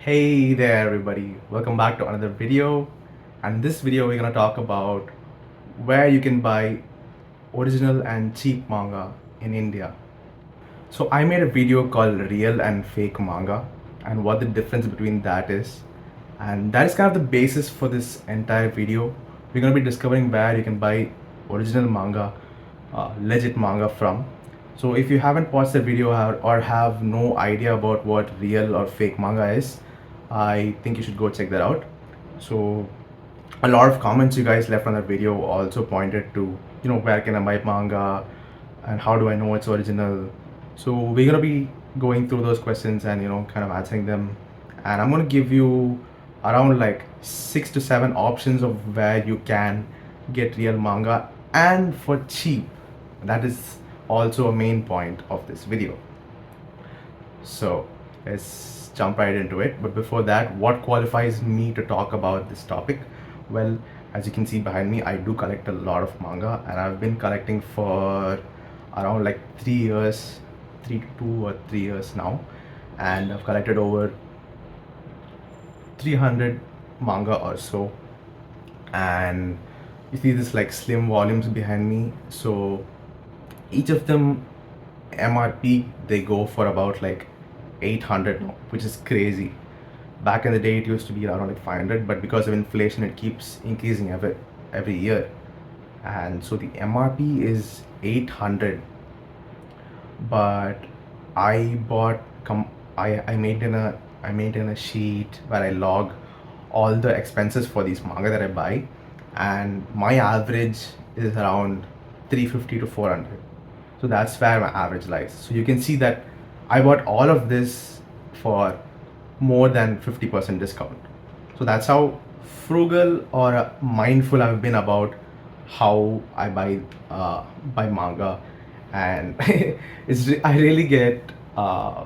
Hey there everybody, welcome back to another video. And this video we're gonna talk about where you can buy original and cheap manga in India. So I made a video called real and fake manga and what the difference between that is. And that is kind of the basis for this entire video. We're gonna be discovering where you can buy original manga, legit manga from. So if you haven't watched the video or have no idea about what real or fake manga is, I think you should go check that out. So a lot of comments you guys left on that video also pointed to, where can I buy manga and how do I know it's original. So we're gonna be going through those questions and kind of answering them. And I'm gonna give you around like 6 to 7 options of where you can get real manga and for cheap. That is also a main point of this video. So let's jump right into it. But before that, what qualifies me to talk about this topic? Well, as you can see behind me, I do collect a lot of manga and I've been collecting for around like 3 years, 2 or 3 years now. And I've collected over 300 manga or so. And you see this like slim volumes behind me. So each of them MRP they go for about like 800 now, which is crazy. Back in the day it used to be around like 500, but because of inflation it keeps increasing every year. And so the MRP is 800. But I bought I maintain a sheet where I log all the expenses for these manga that I buy, and my average is around 350 to 400. So that's where my average lies. So you can see that I bought all of this for more than 50% discount. So that's how frugal or mindful I've been about how I buy manga. And I really get uh,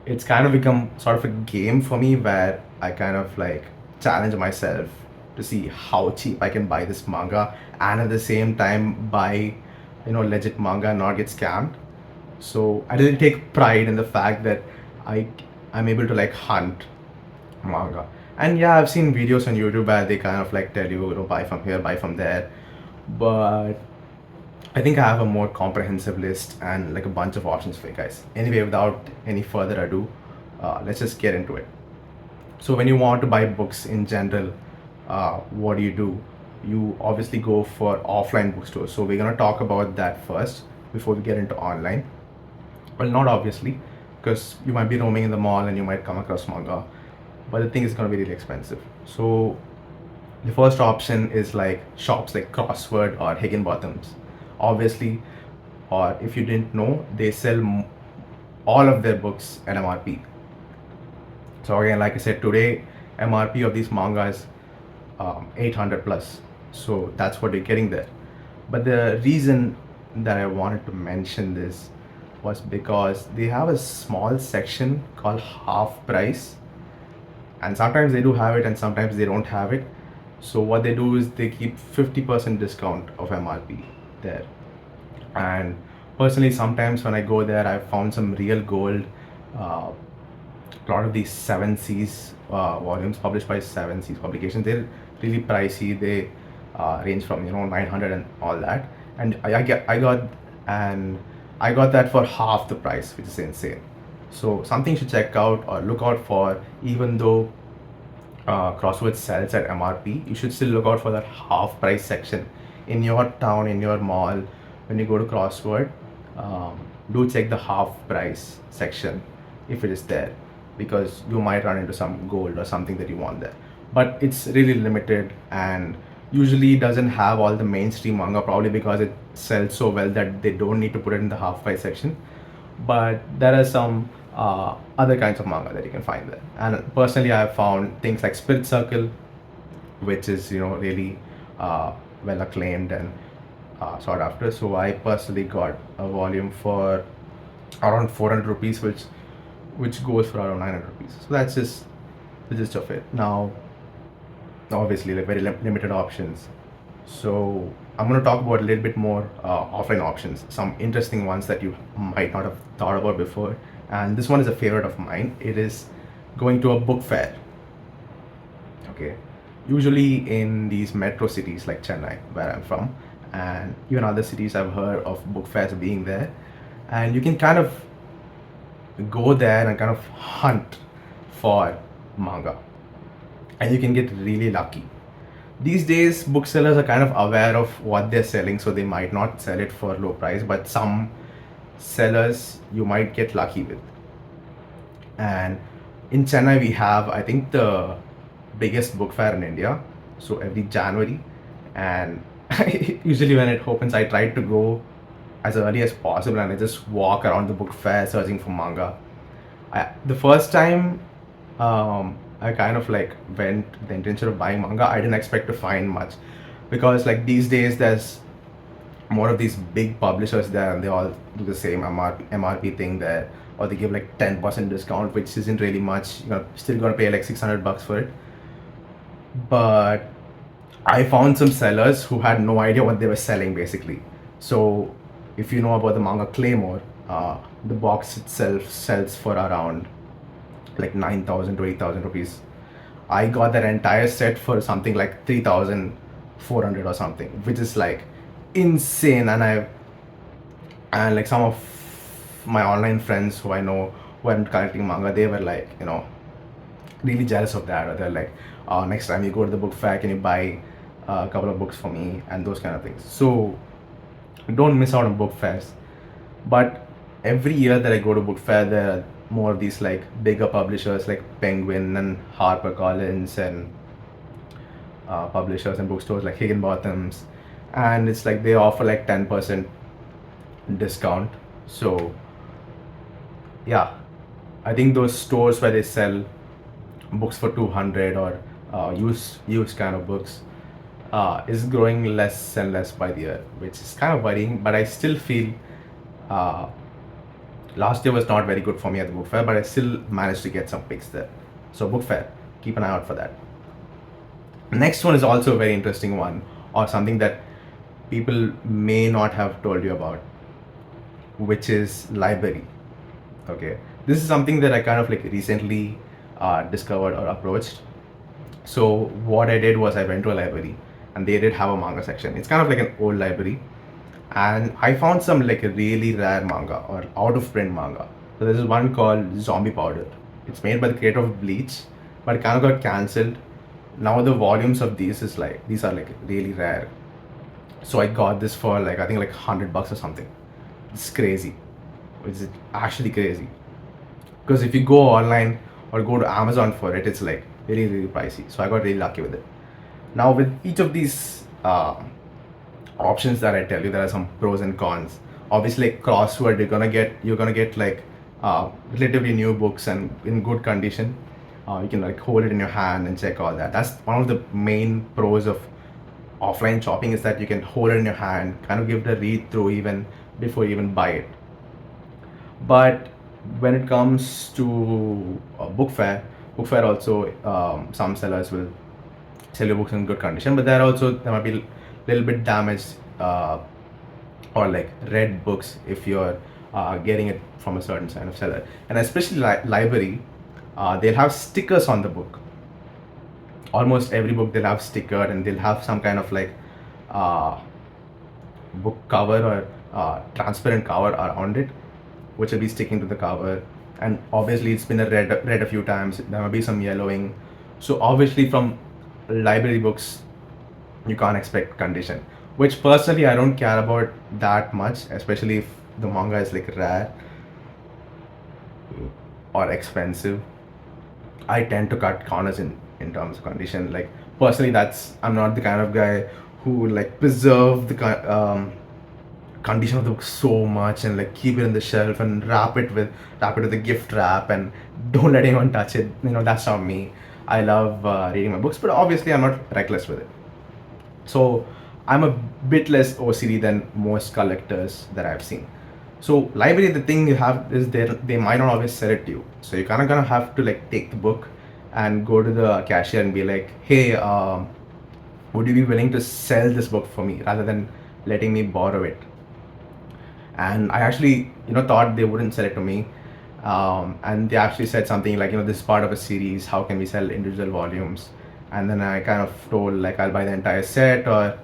it's kind of become sort of a game for me where I kind of like challenge myself to see how cheap I can buy this manga and at the same time buy legit manga and not get scammed. So I really take pride in the fact that I'm able to like hunt manga. And yeah, I've seen videos on YouTube where they kind of like tell you, buy from here, buy from there. But I think I have a more comprehensive list and like a bunch of options for you guys. Anyway, without any further ado, let's just get into it. So when you want to buy books in general, what do? You obviously go for offline bookstores. So we're gonna talk about that first before we get into online. Well, not obviously, because you might be roaming in the mall and you might come across manga, but the thing is gonna be really expensive. So the first option is like shops like Crossword or Higginbotham's, obviously. Or if you didn't know, they sell all of their books at MRP. So again, like I said, today MRP of these mangas 800 plus. So that's what you're getting there. But the reason that I wanted to mention this was because they have a small section called half price, and sometimes they do have it and sometimes they don't have it. So what they do is they keep 50% discount of MRP there. And personally, sometimes when I go there, I found some real gold. A lot of these 7Cs volumes published by 7Cs publications, they're really pricey. They range from 900 and all that. And I got that for half the price, which is insane. So something you should check out or look out for. Even though Crossword sells at MRP, you should still look out for that half price section in your town, in your mall. When you go to Crossword, do check the half price section if it is there, because you might run into some gold or something that you want there. But it's really limited and usually doesn't have all the mainstream manga, probably because it sells so well that they don't need to put it in the half price section. But there are some other kinds of manga that you can find there. And personally, I have found things like Spirit Circle, which is really well acclaimed and sought after. So I personally got a volume for around 400 rupees, which goes for around 900 rupees. So that's just the gist of it. Now, obviously, like very limited options. So I'm going to talk about a little bit more offline options, some interesting ones that you might not have thought about before, and this one is a favorite of mine. It is going to a book fair. Okay, usually in these metro cities like Chennai, where I'm from, and even other cities, I've heard of book fairs being there, and you can kind of go there and kind of hunt for manga, and you can get really lucky. These days, booksellers are kind of aware of what they're selling, so they might not sell it for low price, but some sellers you might get lucky with. And in Chennai, we have, I think, the biggest book fair in India. So every January, and usually when it opens, I try to go as early as possible, and I just walk around the book fair searching for manga. The first time I kind of like went with the intention of buying manga, I didn't expect to find much, because like these days there's more of these big publishers there, and they all do the same MRP thing there, or they give like 10% discount, which isn't really much. You're still gonna pay like $600 for it. But I found some sellers who had no idea what they were selling basically. So if you know about the manga Claymore, the box itself sells for around like 9,000 to 8,000 rupees. I got that entire set for something like 3,400 or something, which is like insane. And like some of my online friends who I know who are collecting manga, they were like, really jealous of that. Or they're like, next time you go to the book fair, can you buy a couple of books for me, and those kind of things. So don't miss out on book fairs. But every year that I go to book fair, there are more of these like bigger publishers like Penguin and HarperCollins, and publishers and bookstores like Higginbotham's, and it's like they offer like 10% discount. So yeah, I think those stores where they sell books for 200, or used kind of books, is growing less and less by the year, which is kind of worrying. But I still feel uh, last year was not very good for me at the book fair, but I still managed to get some picks there. So book fair, keep an eye out for that. Next one is also a very interesting one, or something that people may not have told you about, which is library. Okay, this is something that I kind of like recently discovered or approached. So what I did was I went to a library, and they did have a manga section. It's kind of like an old library, and I found some like a really rare manga or out of print manga. So there's one called Zombie Powder. It's made by the creator of Bleach, but it kind of got cancelled. Now the volumes of these are like really rare. So I got this for like, I think like $100 or something. It's crazy. It's actually crazy. Because if you go online or go to Amazon for it, it's like really, really pricey. So I got really lucky with it. Now with each of these options that I tell you, there are some pros and cons. Obviously, like Crossword, you're gonna get like relatively new books and in good condition. You can like hold it in your hand and check all that. That's one of the main pros of offline shopping, is that you can hold it in your hand, kind of give it a read through even before you even buy it. But when it comes to a book fair also, some sellers will sell your books in good condition, but there might be a little bit damaged, or like red books if you're getting it from a certain kind of seller. And especially library, they'll have stickers on the book. Almost every book they'll have stickered, and they'll have some kind of like uh, book cover or transparent cover around it, which will be sticking to the cover. And obviously it's been read a few times. There might be some yellowing. So obviously from library books, you can't expect condition, which personally I don't care about that much, especially if the manga is like rare or expensive. I tend to cut corners in terms of condition. Like personally, I'm not the kind of guy who would like preserve the condition of the book so much and like keep it in the shelf and wrap it with a gift wrap and don't let anyone touch it. That's not me. I love reading my books, but obviously I'm not reckless with it. So I'm a bit less OCD than most collectors that I've seen. So library, the thing you have is they might not always sell it to you. So you're kind of gonna have to like take the book and go to the cashier and be like, hey, would you be willing to sell this book for me rather than letting me borrow it? And I actually thought they wouldn't sell it to me, And they actually said something like, this is part of a series, how can we sell individual volumes? And then I kind of told like I'll buy the entire set, or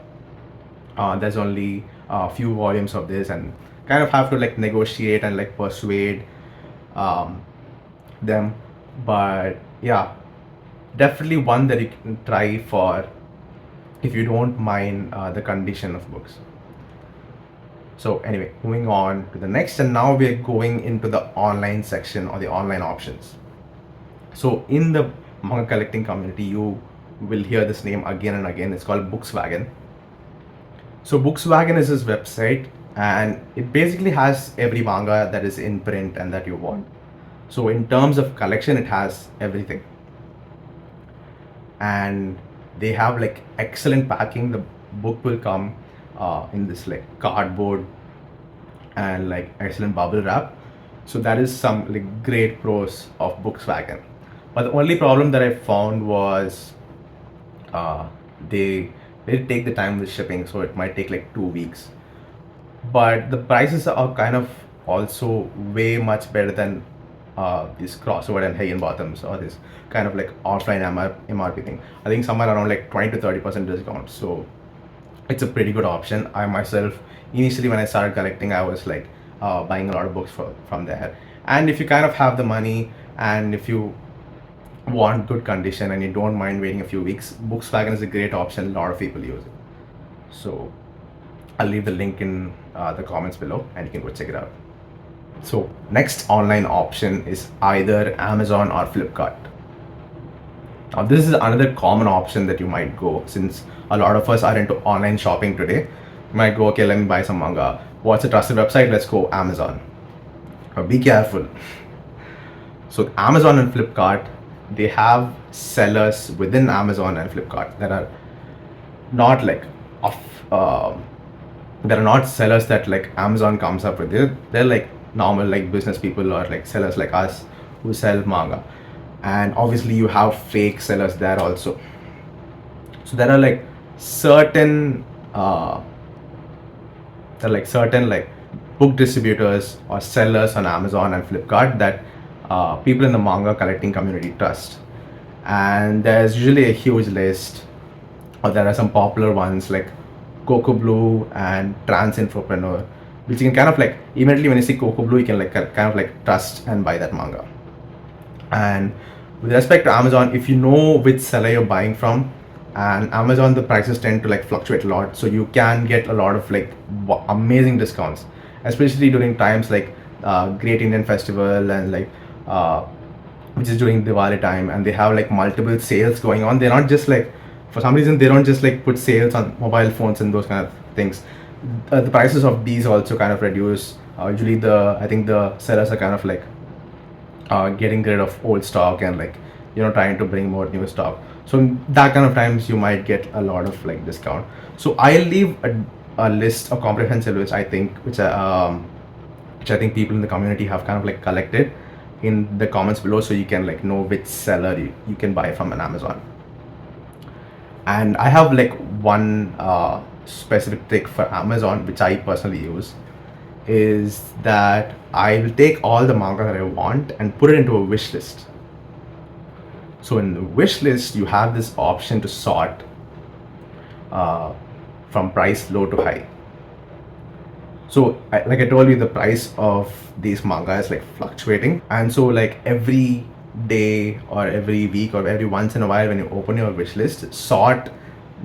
there's only a few volumes of this, and kind of have to like negotiate and like persuade um, them. But yeah, definitely one that you can try for if you don't mind the condition of books. So anyway, moving on to the next, and now we're going into the online section or the online options. So in the manga collecting community, you will hear this name again and again. It's called Bookswagon. So Bookswagon is this website, and it basically has every manga that is in print and that you want. So in terms of collection, it has everything, and they have like excellent packing. The book will come in this like cardboard and like excellent bubble wrap. So that is some like great pros of Bookswagon. But the only problem that I found was uh, they they take the time with shipping, so it might take like 2 weeks. But the prices are kind of also way much better than these Crossword and Bottoms, or this kind of like offline MRP thing. I think somewhere around like 20 to 30% discount. So it's a pretty good option. I myself, initially when I started collecting, I was like buying a lot of books from there. And if you kind of have the money, and if you want good condition and you don't mind waiting a few weeks, Bookswagon is a great option. A lot of people use it. So I'll leave the link in the comments below, and you can go check it out. So next online option is either Amazon or Flipkart. Now this is another common option that you might go, since a lot of us are into online shopping today. You might go, okay, let me buy some manga. What's a trusted website? Let's go Amazon. But be careful. So Amazon and Flipkart, they have sellers within Amazon and Flipkart that are not like of that are not sellers that like Amazon comes up with. They're like normal like business people, or like sellers like us who sell manga. And obviously you have fake sellers there also. So there are like certain like book distributors or sellers on Amazon and Flipkart that people in the manga collecting community trust. And there's usually a huge list, or there are some popular ones like Coco Blue and Trans Infopreneur, which you can kind of like immediately when you see Coco Blue, you can like kind of like trust and buy that manga. And with respect to Amazon, if you know which seller you're buying from, and Amazon, the prices tend to like fluctuate a lot, so you can get a lot of like amazing discounts, especially during times like Great Indian Festival, and like which is during Diwali time, and they have like multiple sales going on. They're not just like, for some reason they don't just like put sales on mobile phones and those kind of things. The prices of these also kind of reduce. Usually I think the sellers are kind of like getting rid of old stock, and like trying to bring more new stock. So in that kind of times you might get a lot of like discount. So I'll leave a list, a comprehensive list, I think, which I think people in the community have kind of like collected in the comments below, so you can like know which seller you can buy from on Amazon. And I have like one specific trick for Amazon, which I personally use, is that I will take all the manga that I want and put it into a wish list. So in the wish list, you have this option to sort from price low to high. So like I told you, the price of these manga is like fluctuating, and so like every day or every week or every once in a while, when you open your wish list, sort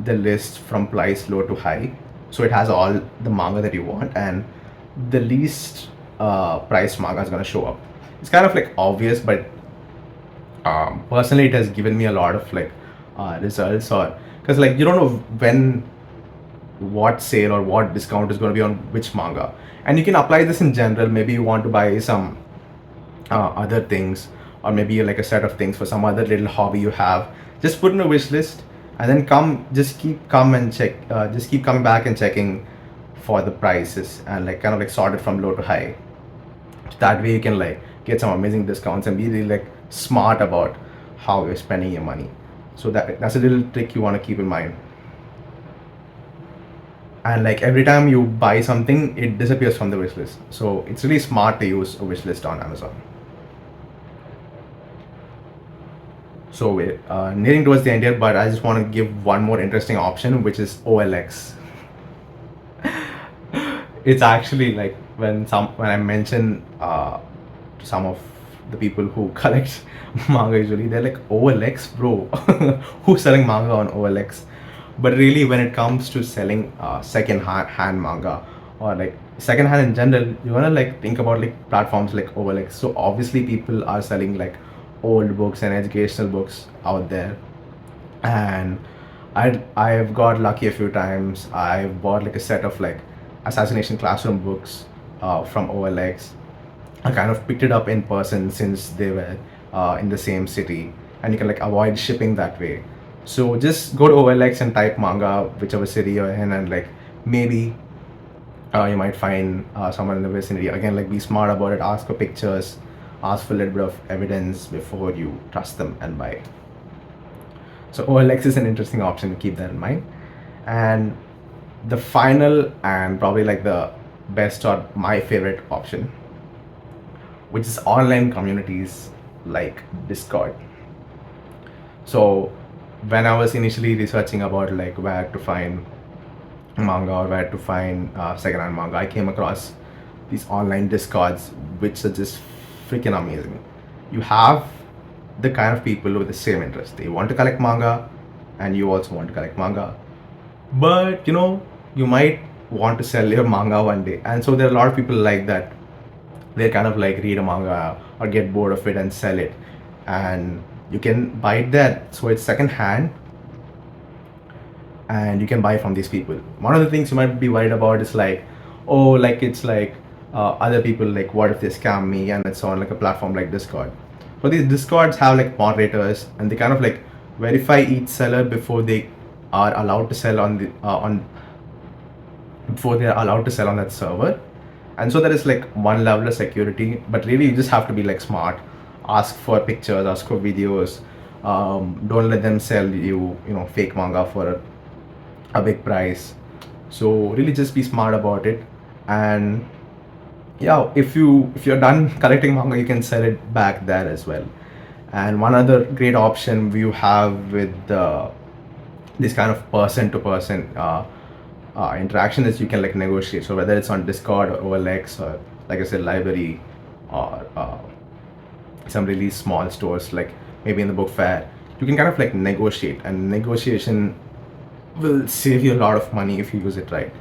the list from price low to high, so it has all the manga that you want, and the least priced manga is going to show up. It's kind of like obvious, but personally it has given me a lot of like results, or because like you don't know when what sale or what discount is going to be on which manga. And you can apply this in general. Maybe you want to buy some other things, or maybe like a set of things for some other little hobby you have. Just put in a wish list, and then just keep coming back and checking for the prices, and like kind of like sort it from low to high. That way you can like get some amazing discounts and be really like smart about how you're spending your money. So that's a little trick you want to keep in mind. And like every time you buy something, it disappears from the wish list. So it's really smart to use a wish list on Amazon. So we're nearing towards the end here, but I just want to give one more interesting option, which is OLX. It's actually like when I mention to some of the people who collect manga, usually they're like, OLX, bro. Who's selling manga on OLX? But really, when it comes to selling second hand manga, or like second hand in general, you wanna like think about like platforms like OLX. So obviously people are selling like old books and educational books out there. And I've got lucky a few times. I've bought like a set of like assassination classroom books from OLX. I kind of picked it up in person since they were in the same city, and you can like avoid shipping that way. So just go to OLX and type manga, whichever city you're in, and like maybe you might find someone in the vicinity. Again, like be smart about it. Ask for pictures, ask for a little bit of evidence before you trust them and buy. So OLX is an interesting option to keep that in mind. And the final and probably like the best or my favorite option, which is online communities like Discord. So when I was initially researching about like where to find manga or where to find secondhand manga, I came across these online discords, which are just freaking amazing. You have the kind of people with the same interest. They want to collect manga, and you also want to collect manga. But you might want to sell your manga one day, and so there are a lot of people like that. They kind of like read a manga or get bored of it and sell it, and you can buy it there. So it's second hand, and you can buy from these people. One of the things you might be worried about is like, oh, like it's like other people, like what if they scam me, and it's on like a platform like Discord. So these Discords have like moderators, and they kind of like verify each seller before they are allowed to sell on the on before they are allowed to sell on that server. And so there is like one level of security, but really you just have to be like smart. Ask for pictures, ask for videos. Don't let them sell you fake manga for a big price. So really just be smart about it. And yeah, if you're done collecting manga, you can sell it back there as well. And one other great option you have with this kind of person to person interaction is you can like negotiate. So whether it's on Discord or OLX, or like I said, library, or some really small stores like maybe in the book fair, you can kind of like negotiate, and negotiation will save you a lot of money if you use it right.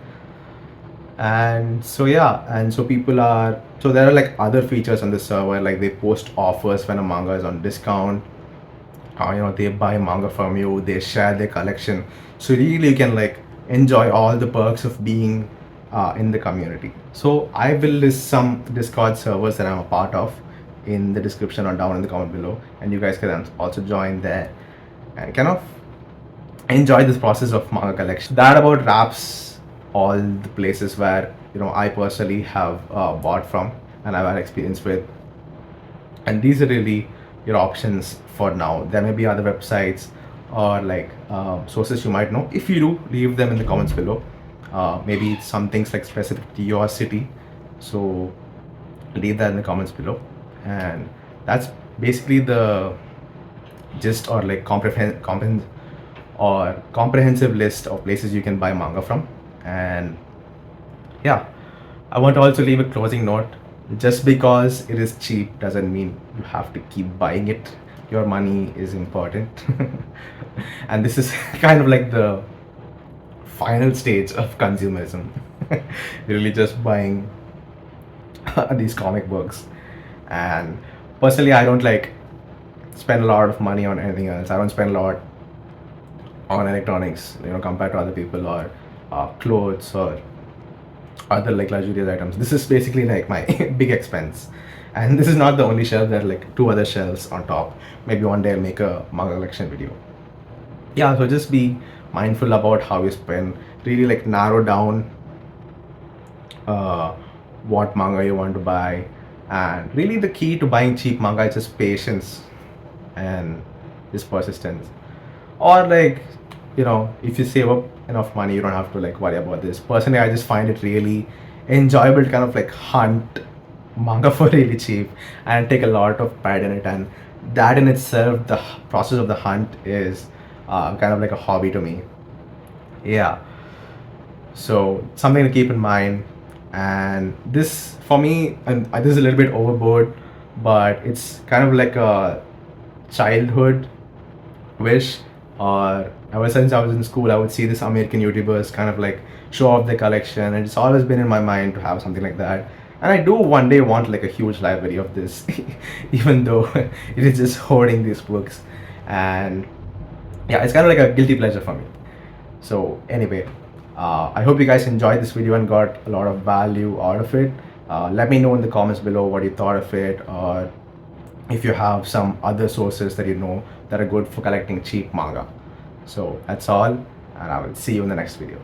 And so yeah, and so there are like other features on the server, like they post offers when a manga is on discount. They buy manga from you, they share their collection. So really you can like enjoy all the perks of being in the community. So I will list some Discord servers that I'm a part of in the description or down in the comment below, and you guys can also join there and kind of enjoy this process of manga collection. That about wraps all the places where I personally have bought from and I've had experience with. And these are really your options for now. There may be other websites or like sources you might know. If you do, leave them in the comments below. Maybe some things like specific to your city, so leave that in the comments below. And that's basically the gist, or like comprehensive list of places you can buy manga from. And yeah, I want to also leave a closing note. Just because it is cheap doesn't mean you have to keep buying it. Your money is important. And this is kind of like the final stage of consumerism. Really just buying these comic books. And personally, I don't like spend a lot of money on anything else. I don't spend a lot on electronics, compared to other people, or clothes, or other like luxurious items. This is basically like my big expense. And this is not the only shelf. There are like two other shelves on top. Maybe one day I'll make a manga collection video. Yeah, so just be mindful about how you spend. Really like narrow down what manga you want to buy. And really the key to buying cheap manga is just patience and just persistence. Or like, if you save up enough money, you don't have to like worry about this. Personally, I just find it really enjoyable to kind of like hunt manga for really cheap and take a lot of pride in it. And that in itself, the process of the hunt is kind of like a hobby to me. Yeah. So something to keep in mind. And this for me, and this is a little bit overboard, but it's kind of like a childhood wish. Or ever since I was in school, I would see this American YouTubers kind of like show off their collection, and it's always been in my mind to have something like that. And I do one day want like a huge library of this, even though it is just hoarding these books. And yeah, it's kind of like a guilty pleasure for me. So anyway, I hope you guys enjoyed this video and got a lot of value out of it. Let me know in the comments below what you thought of it, or if you have some other sources that you know that are good for collecting cheap manga. So that's all, and I will see you in the next video.